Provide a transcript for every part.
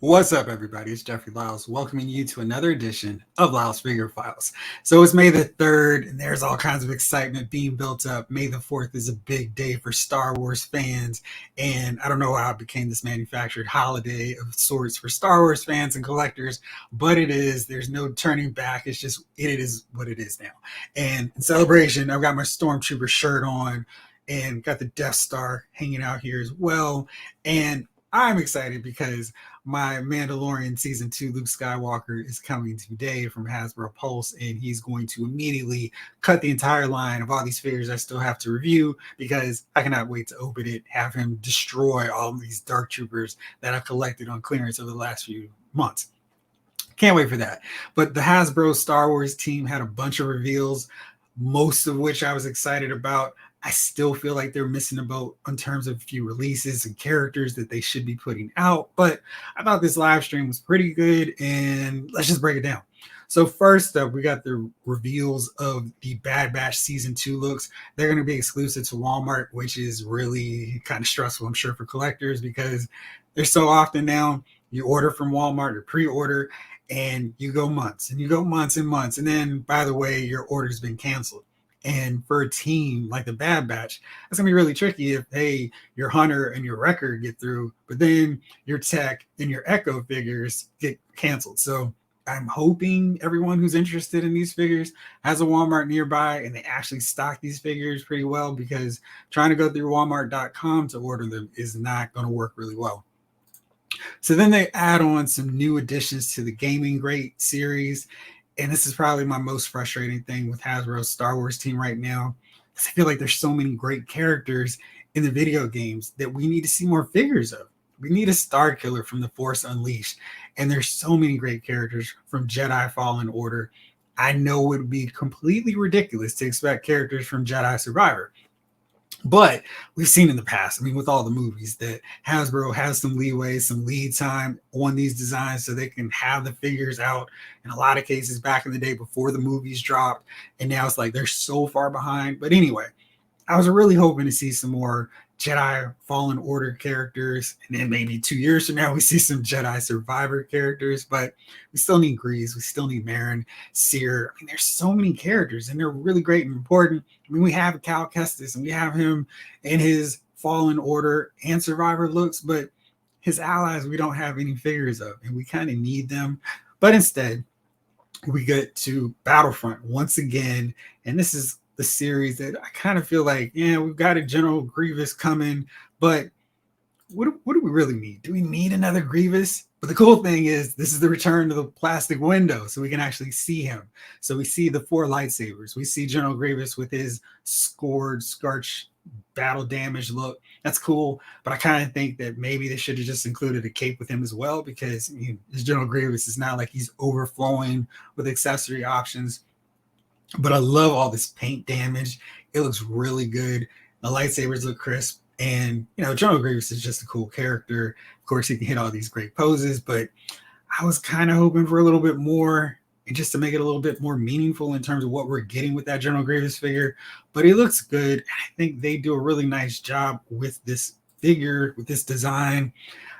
What's up, everybody? It's Jeffrey Lyles, welcoming you to another edition of Lyles Figure Files. So it's May the 3rd, and there's all kinds of excitement being built up. May the 4th is a big day for Star Wars fans, and I don't know how it became this manufactured holiday of sorts for Star Wars fans and collectors, but it is. There's no turning back. It is what it is now. And in celebration, I've got my Stormtrooper shirt on and got the Death Star hanging out here as well. And I'm excited because my Mandalorian season 2 Luke Skywalker is coming today from Hasbro Pulse, and he's going to immediately cut the entire line of all these figures I still have to review because I cannot wait to open it, have him destroy all of these Dark Troopers that I've collected on clearance over the last few months. Can't wait for that. But the Hasbro Star Wars team had a bunch of reveals, most of which I was excited about. I still feel like they're missing a boat in terms of a few releases and characters that they should be putting out. But I thought this live stream was pretty good, and let's just break it down. So first up, we got the reveals of the Bad Batch Season 2 looks. They're going to be exclusive to Walmart, which is really kind of stressful, I'm sure, for collectors because they're so often now. You order from Walmart or pre-order, and you go months and you go months and months. And then, by the way, your order's been canceled. And for a team like the Bad Batch, that's gonna be really tricky if, hey, your Hunter and your Wrecker get through, but then your Tech and your Echo figures get canceled. So I'm hoping everyone who's interested in these figures has a Walmart nearby and they actually stock these figures pretty well, because trying to go through Walmart.com to order them is not going to work really well. So then they add on some new additions to the Gaming Great series. And this is probably my most frustrating thing with Hasbro's Star Wars team right now, because I feel like there's so many great characters in the video games that we need to see more figures of. We need a Star Killer from The Force Unleashed. And there's so many great characters from Jedi Fallen Order. I know it would be completely ridiculous to expect characters from Jedi Survivor. But we've seen in the past, I mean, with all the movies, that Hasbro has some leeway, some lead time on these designs so they can have the figures out in a lot of cases back in the day before the movies dropped. And now it's like they're so far behind. But anyway, I was really hoping to see some more Jedi Fallen Order characters, and then maybe 2 years from now we see some Jedi Survivor characters. But we still need Grease, we still need Marin, Seer. I mean, there's so many characters, and they're really great and important. I mean, we have Cal Kestis, and we have him in his Fallen Order and Survivor looks, but his allies we don't have any figures of, and we kind of need them. But instead, we get to Battlefront once again, and this is the series that I kind of feel like, yeah, we've got a General Grievous coming, but what do we really need? Do we need another Grievous? But the cool thing is this is the return to the plastic window, so we can actually see him. So we see the 4 lightsabers. We see General Grievous with his scored, scorched, battle damage look. That's cool, but I kind of think that maybe they should have just included a cape with him as well, because his General Grievous is not like he's overflowing with accessory options. But I love all this paint damage. It looks really good. The lightsabers look crisp. And, General Grievous is just a cool character. Of course, he can hit all these great poses, but I was kind of hoping for a little bit more, and just to make it a little bit more meaningful in terms of what we're getting with that General Grievous figure. But it looks good. I think they do a really nice job with this figure, with this design.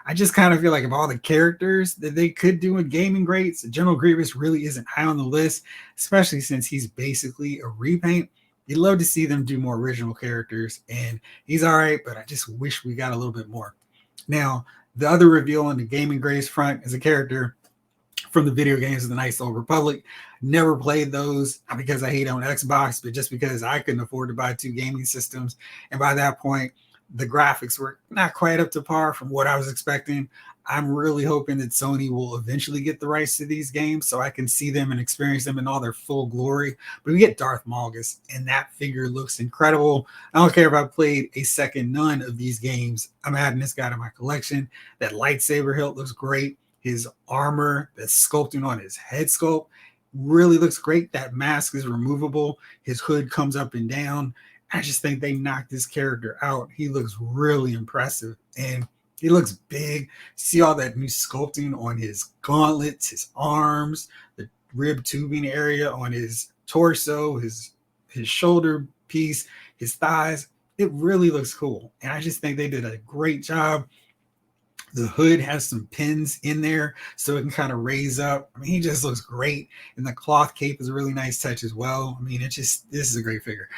I just kind of feel like of all the characters that they could do in Gaming Greats, General Grievous really isn't high on the list, especially since he's basically a repaint. You'd love to see them do more original characters, and he's all right, but I just wish we got a little bit more. Now, the other reveal on the Gaming Greats front is a character from the video games of the Knights of the Old Republic. Never played those, not because I hate on Xbox, but just because I couldn't afford to buy 2 gaming systems. And by that point, the graphics were not quite up to par from what I was expecting. I'm really hoping that Sony will eventually get the rights to these games so I can see them and experience them in all their full glory. But we get Darth Malgus, and that figure looks incredible. I don't care if I played a second none of these games. I'm adding this guy to my collection. That lightsaber hilt looks great. His armor, the sculpting on his head sculpt really looks great. That mask is removable. His hood comes up and down. I just think they knocked this character out. He looks really impressive, and he looks big. See all that new sculpting on his gauntlets, his arms, the rib tubing area on his torso, his shoulder piece, his thighs. It really looks cool, and I just think they did a great job The hood has some pins in there so it can kind of raise up. I mean, he just looks great. And the cloth cape is a really nice touch as well. I mean, this is a great figure.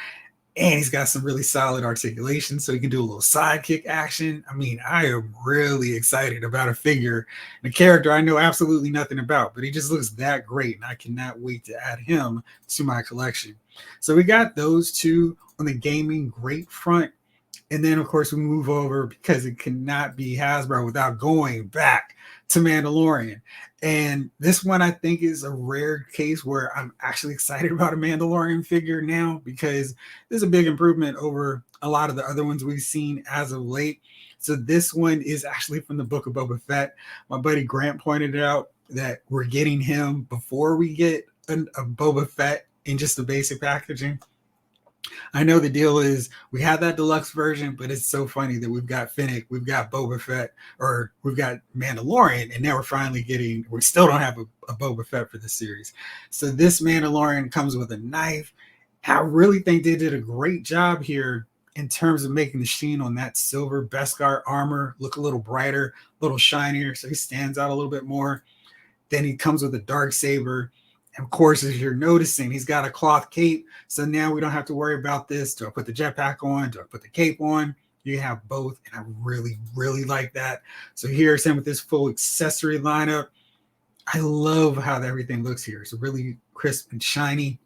And he's got some really solid articulation, so he can do a little sidekick action. I mean, I am really excited about a figure and a character I know absolutely nothing about, but he just looks that great, and I cannot wait to add him to my collection. So we got those two on the gaming great front. And then, of course, we move over because it cannot be Hasbro without going back to Mandalorian. And this one, I think, is a rare case where I'm actually excited about a Mandalorian figure now because there's a big improvement over a lot of the other ones we've seen as of late. So this one is actually from the Book of Boba Fett. My buddy Grant pointed out that we're getting him before we get a Boba Fett in just the basic packaging. I know the deal is we have that deluxe version, but it's so funny that we've got Fennec, we've got Boba Fett, or we've got Mandalorian, and now we're finally getting, we still don't have a Boba Fett for the series. So this Mandalorian comes with a knife. I really think they did a great job here in terms of making the sheen on that silver Beskar armor look a little brighter, a little shinier, so he stands out a little bit more. Then he comes with a dark saber. Of course, as you're noticing, he's got a cloth cape. So now we don't have to worry about this. Do I put the jetpack on? Do I put the cape on? You have both. And I really, really like that. So here's him with this full accessory lineup. I love how everything looks here. It's really crisp and shiny.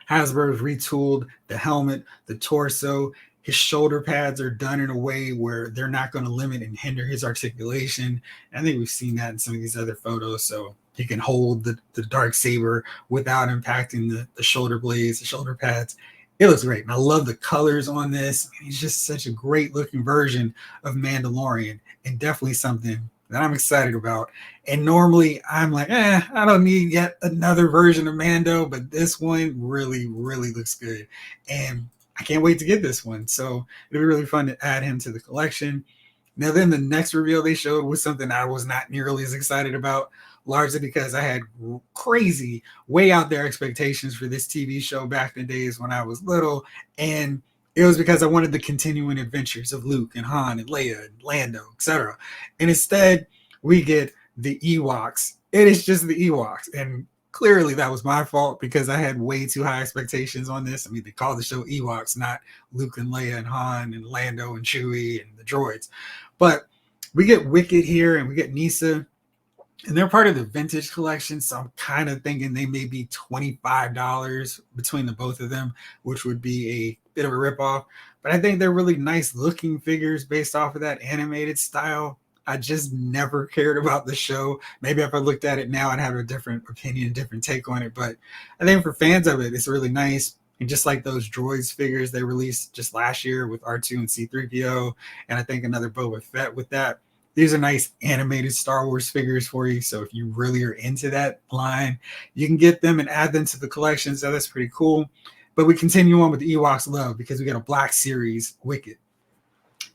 Hasbro's retooled the helmet, the torso. His shoulder pads are done in a way where they're not going to limit and hinder his articulation. And I think we've seen that in some of these other photos. So he can hold the dark saber without impacting the shoulder blades, the shoulder pads. It looks great. And I love the colors on this. He's just such a great looking version of Mandalorian, and definitely something that I'm excited about. And normally I'm like, I don't need yet another version of Mando, but this one really, really looks good. And I can't wait to get this one. So it'll be really fun to add him to the collection. Now, then the next reveal they showed was something I was not nearly as excited about, largely because I had crazy, way out there expectations for this TV show back in the days when I was little. And it was because I wanted the continuing adventures of Luke and Han and Leia and Lando, etc. And instead, we get the Ewoks. It is just the Ewoks. And clearly that was my fault because I had way too high expectations on this. I mean, they call the show Ewoks, not Luke and Leia and Han and Lando and Chewie and the droids. But we get Wicket here and we get Nisa. And they're part of the vintage collection, so I'm kind of thinking they may be $25 between the both of them, which would be a bit of a ripoff. But I think they're really nice looking figures based off of that animated style. I just never cared about the show. Maybe if I looked at it now, I'd have a different opinion, different take on it. But I think for fans of it, it's really nice. And just like those droids figures they released just last year with R2 and C3PO, and I think another Boba Fett with that. These are nice animated Star Wars figures for you. So if you really are into that line, you can get them and add them to the collection. So that's pretty cool. But we continue on with the Ewoks love because we got a Black Series Wicket.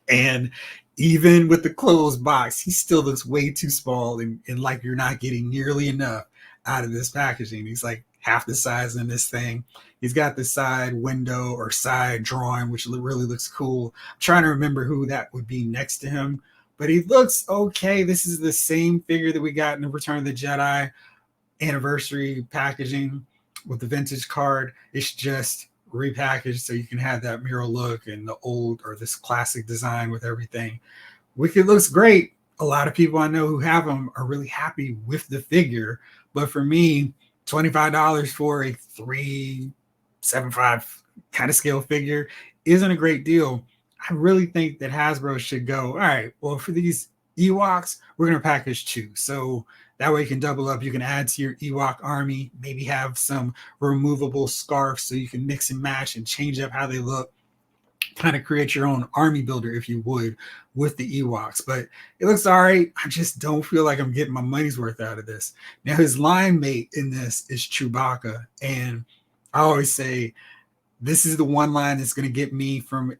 And even with the closed box, he still looks way too small and like you're not getting nearly enough out of this packaging. He's like half the size in this thing. He's got the side window or side drawing, which really looks cool. I'm trying to remember who that would be next to him. But he looks okay. This is the same figure that we got in the Return of the Jedi anniversary packaging with the vintage card. It's just repackaged so you can have that mural look and the old or this classic design with everything. Wicked looks great. A lot of people I know who have them are really happy with the figure. But for me, $25 for a 375 kind of scale figure isn't a great deal. I really think that Hasbro should go, all right, well, for these Ewoks, we're going to package two. So that way you can double up. You can add to your Ewok army, maybe have some removable scarves so you can mix and match and change up how they look. Kind of create your own army builder, if you would, with the Ewoks. But it looks all right. I just don't feel like I'm getting my money's worth out of this. Now, his line mate in this is Chewbacca. And I always say, this is the one line that's going to get me for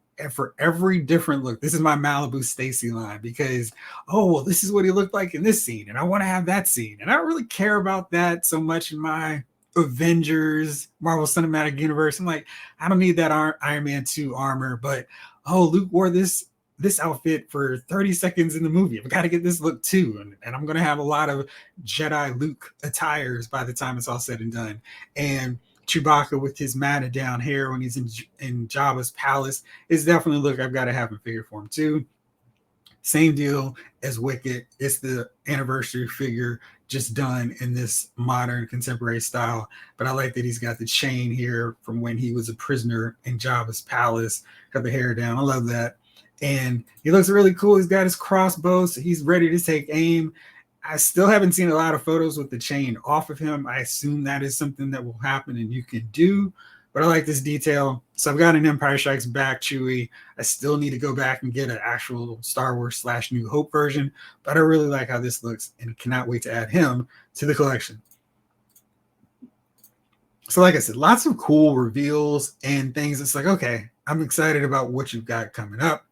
every different look. This is my Malibu Stacy line because, oh, well, this is what he looked like in this scene. And I want to have that scene. And I don't really care about that so much in my Avengers, Marvel Cinematic Universe. I'm like, I don't need that Iron Man 2 armor. But, oh, Luke wore this this outfit for 30 seconds in the movie. I've got to get this look too. And I'm going to have a lot of Jedi Luke attires by the time it's all said and done. And Chewbacca with his matted down hair when he's in Jabba's palace is definitely a look I've got to have in figure form too. Same deal as Wicket. It's the anniversary figure just done in this modern contemporary style. But I like that he's got the chain here from when he was a prisoner in Jabba's palace. Got the hair down. I love that. And he looks really cool. He's got his crossbow, so he's ready to take aim. I still haven't seen a lot of photos with the chain off of him. I assume that is something that will happen and you can do. But I like this detail. So I've got an Empire Strikes Back Chewie. I still need to go back and get an actual Star Wars / New Hope version. But I really like how this looks and cannot wait to add him to the collection. So like I said, lots of cool reveals and things. It's like, okay, I'm excited about what you've got coming up.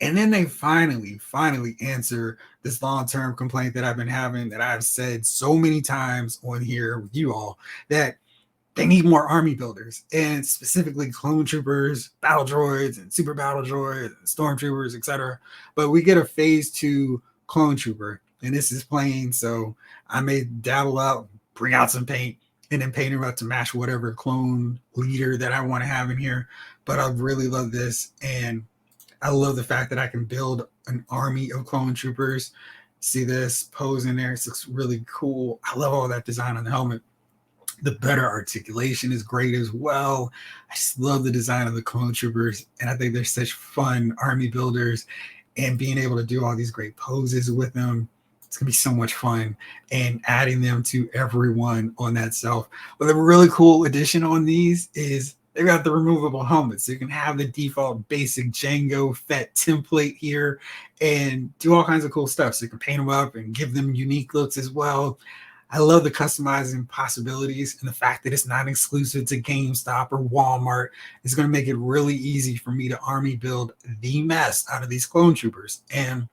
And then they finally answer this long-term complaint that I've been having, that I've said so many times on here with you all, that they need more army builders, and specifically clone troopers, battle droids, and super battle droids, and stormtroopers, etc. But we get a phase 2 clone trooper, and this is plain, so I may dabble out, bring out some paint, and then paint him up to match whatever clone leader that I want to have in here. But I really love this, and I love the fact that I can build an army of clone troopers. See this pose in there? It looks really cool. I love all that design on the helmet. The better articulation is great as well. I just love the design of the clone troopers, and I think they're such fun army builders, and being able to do all these great poses with them, it's gonna be so much fun, and adding them to everyone on that self. But the really cool addition on these is they've got the removable helmets. So you can have the default basic Jango Fett template here and do all kinds of cool stuff. So you can paint them up and give them unique looks as well. I love the customizing possibilities, and the fact that it's not exclusive to GameStop or Walmart is going to make it really easy for me to army build the mess out of these clone troopers. And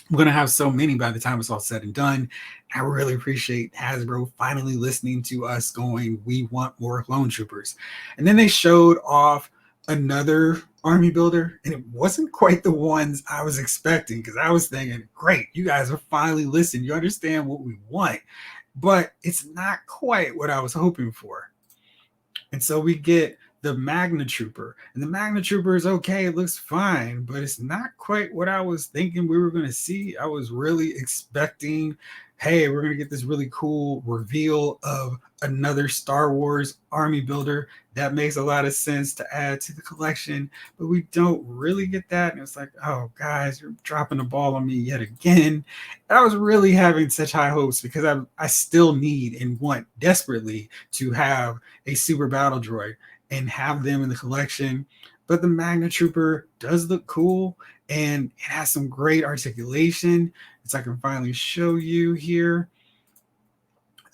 I'm going to have so many by the time it's all said and done. I really appreciate Hasbro finally listening to us going, we want more clone troopers. And then they showed off another army builder, and it wasn't quite the ones I was expecting, because I was thinking, great, you guys are finally listening. You understand what we want. But it's not quite what I was hoping for. And so we get the Magna Trooper. And the Magna Trooper is okay. It looks fine, but it's not quite what I was thinking we were going to see. I was really expecting, hey, we're going to get this really cool reveal of another Star Wars army builder. That makes a lot of sense to add to the collection, but we don't really get that. And it's like, oh, guys, you're dropping the ball on me yet again. And I was really having such high hopes, because I still need and want desperately to have a super battle droid and have them in the collection. But the Magna Trooper does look cool, and it has some great articulation, as I can finally show you here.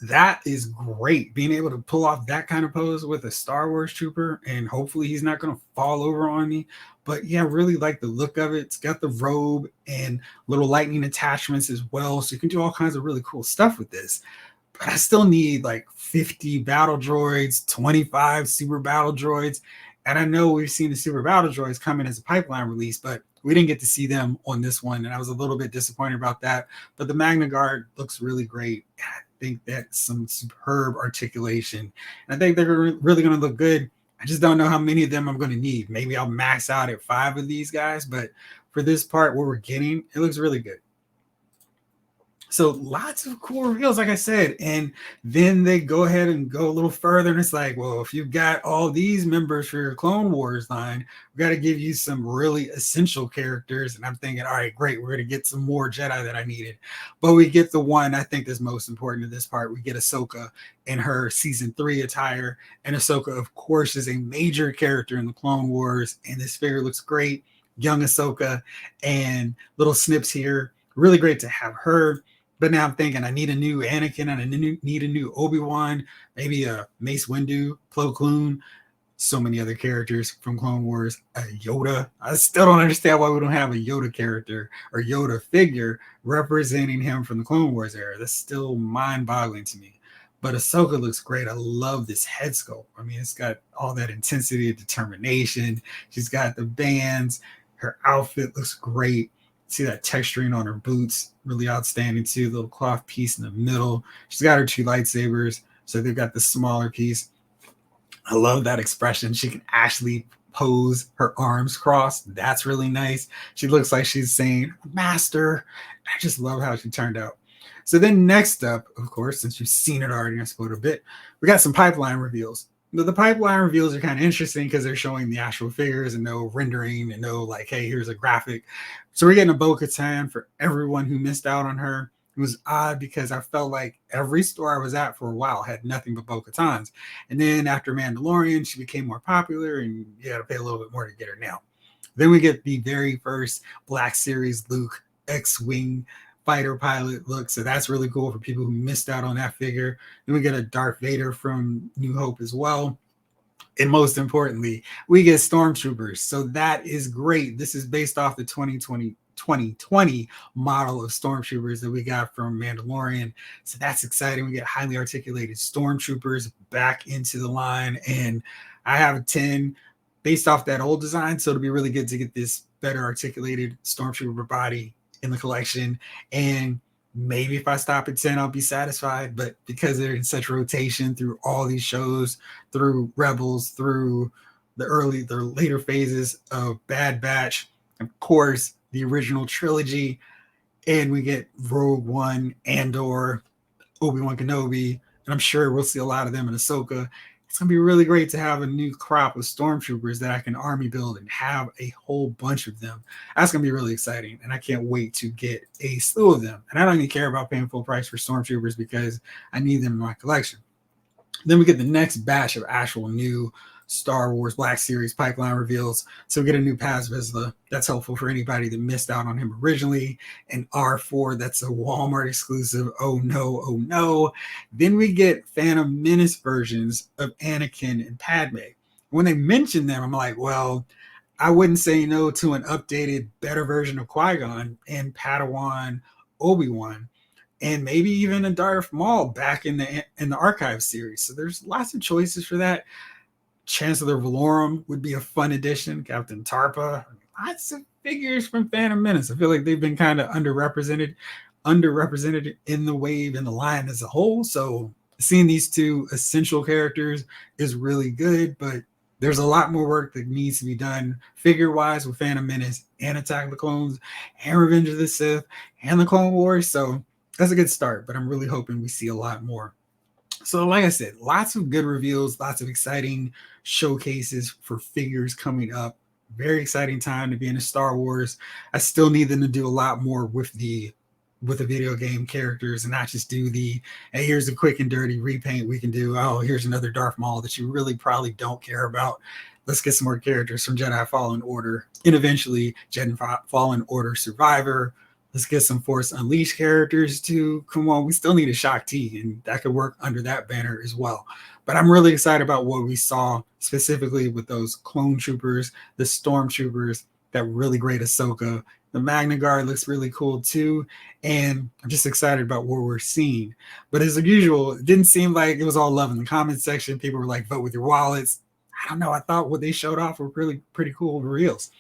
That is great, being able to pull off that kind of pose with a Star Wars trooper, and hopefully he's not going to fall over on me. But yeah, really like the look of it. It's got the robe and little lightning attachments as well, so you can do all kinds of really cool stuff with this. But I still need like 50 battle droids, 25 super battle droids. And I know we've seen the super battle droids come in as a pipeline release, but we didn't get to see them on this one, and I was a little bit disappointed about that. But the Magna Guard looks really great. I think that's some superb articulation, and I think they're really going to look good. I just don't know how many of them I'm going to need. Maybe I'll max out at 5 of these guys, but for this part, what we're getting, it looks really good. So lots of cool reveals, like I said, and then they go ahead and go a little further, and it's like, well, if you've got all these members for your Clone Wars line, we got to give you some really essential characters. And I'm thinking, all right, great, we're going to get some more Jedi that I needed. But we get the one I think is most important in this part. We get Ahsoka in her season 3 attire, and Ahsoka, of course, is a major character in the Clone Wars, and this figure looks great. Young Ahsoka, and little snips here. Really great to have her. But now I'm thinking I need a new Anakin, and I need a new Obi-Wan, maybe a Mace Windu, Plo Koon, so many other characters from Clone Wars, a Yoda. I still don't understand why we don't have a Yoda character or Yoda figure representing him from the Clone Wars era. That's still mind-boggling to me. But Ahsoka looks great. I love this head sculpt. I mean, it's got all that intensity and determination. She's got the bands. Her outfit looks great. See that texturing on her boots, really outstanding too. Little cloth piece in the middle. She's got her two lightsabers, so they've got the smaller piece. I love that expression. She can actually pose her arms crossed. That's really nice. She looks like she's saying, Master. I just love how she turned out. So then next up, of course, since you've seen it already, I spoiled a bit, we got some pipeline reveals. The pipeline reveals are kind of interesting because they're showing the actual figures and no rendering and no like, hey, here's a graphic. So we're getting a Bo-Katan for everyone who missed out on her. It was odd because I felt like every store I was at for a while had nothing but Bo-Katans. And then after Mandalorian, she became more popular and you got to pay a little bit more to get her now. Then we get the very first Black Series Luke X-Wing fighter pilot look. So that's really cool for people who missed out on that figure. Then we get a Darth Vader from New Hope as well. And most importantly, we get Stormtroopers. So that is great. This is based off the 2020 model of Stormtroopers that we got from Mandalorian. So that's exciting. We get highly articulated Stormtroopers back into the line. And I have a 10 based off that old design. So it'll be really good to get this better articulated Stormtrooper body in the collection. And maybe if I stop at 10, I'll be satisfied. But because they're in such rotation through all these shows, through Rebels, through the later phases of Bad Batch, of course, the original trilogy, and we get Rogue One, Andor, Obi-Wan Kenobi, and I'm sure we'll see a lot of them in Ahsoka. It's going to be really great to have a new crop of Stormtroopers that I can army build and have a whole bunch of them. That's going to be really exciting, and I can't wait to get a slew of them. And I don't even care about paying full price for Stormtroopers because I need them in my collection. Then we get the next batch of actual new Star Wars Black Series pipeline reveals. So we get a new Paz Vizsla. That's helpful for anybody that missed out on him originally. And R4, that's a Walmart exclusive. Oh no, oh no. Then we get Phantom Menace versions of Anakin and Padme. When they mention them, I'm like, well, I wouldn't say no to an updated, better version of Qui-Gon and Padawan Obi-Wan, and maybe even a Darth Maul back in the Archive series. So there's lots of choices for that. Chancellor Valorum would be a fun addition. Captain Tarpa. Lots of figures from Phantom Menace. I feel like they've been kind of underrepresented in the wave and the line as a whole. So seeing these two essential characters is really good, but there's a lot more work that needs to be done figure-wise with Phantom Menace and Attack of the Clones and Revenge of the Sith and the Clone Wars. So that's a good start, but I'm really hoping we see a lot more. So like I said, lots of good reveals, lots of exciting showcases for figures coming up. Very exciting time to be into Star Wars. I still need them to do a lot more with the video game characters and not just do the, hey, here's a quick and dirty repaint we can do. Oh, here's another Darth Maul that you really probably don't care about. Let's get some more characters from Jedi Fallen Order and eventually Jedi Fallen Order Survivor. Let's get some Force Unleashed characters too. Come on, we still need a Shaak Ti, and that could work under that banner as well. But I'm really excited about what we saw specifically with those clone troopers, the stormtroopers, that really great Ahsoka. The Magna Guard looks really cool too, and I'm just excited about what we're seeing. But as usual, it didn't seem like it was all love in the comment section. People were like, vote with your wallets. I don't know. I thought what they showed off were really pretty cool reveals.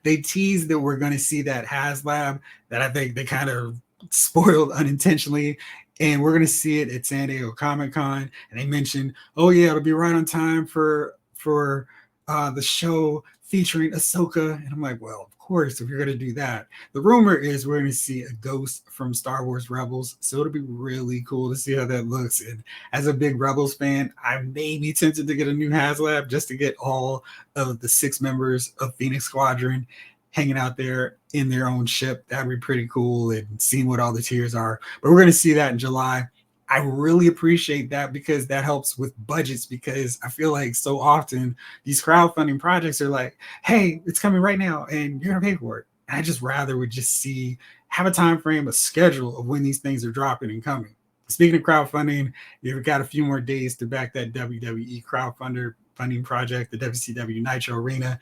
They teased that we're going to see that HasLab that I think they kind of spoiled unintentionally. And we're going to see it at San Diego Comic-Con. And they mentioned, oh, yeah, it'll be right on time for the show featuring Ahsoka. And I'm like, well, of course, if you're going to do that. The rumor is we're going to see a ghost from Star Wars Rebels. So it'll be really cool to see how that looks. And as a big Rebels fan, I may be tempted to get a new HasLab just to get all of the 6 members of Phoenix Squadron hanging out there in their own ship. That'd be pretty cool, and seeing what all the tiers are. But we're going to see that in July. I really appreciate that because that helps with budgets, because I feel like so often these crowdfunding projects are like, hey, it's coming right now and you're going to pay for it. And I just rather would just have a time frame, a schedule of when these things are dropping and coming. Speaking of crowdfunding, you've got a few more days to back that WWE crowdfunding project, the WCW Nitro Arena.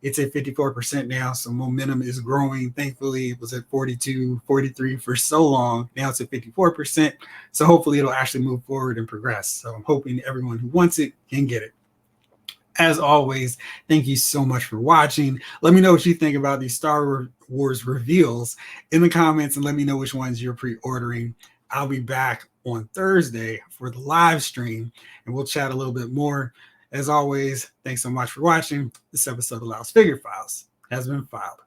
It's at 54% now, so momentum is growing. Thankfully, it was at 42, 43 for so long. Now it's at 54%. So hopefully it'll actually move forward and progress. So I'm hoping everyone who wants it can get it. As always, thank you so much for watching. Let me know what you think about these Star Wars reveals in the comments and let me know which ones you're pre-ordering. I'll be back on Thursday for the live stream and we'll chat a little bit more. As always, thanks so much for watching. This episode of Loud's Figure Files has been filed.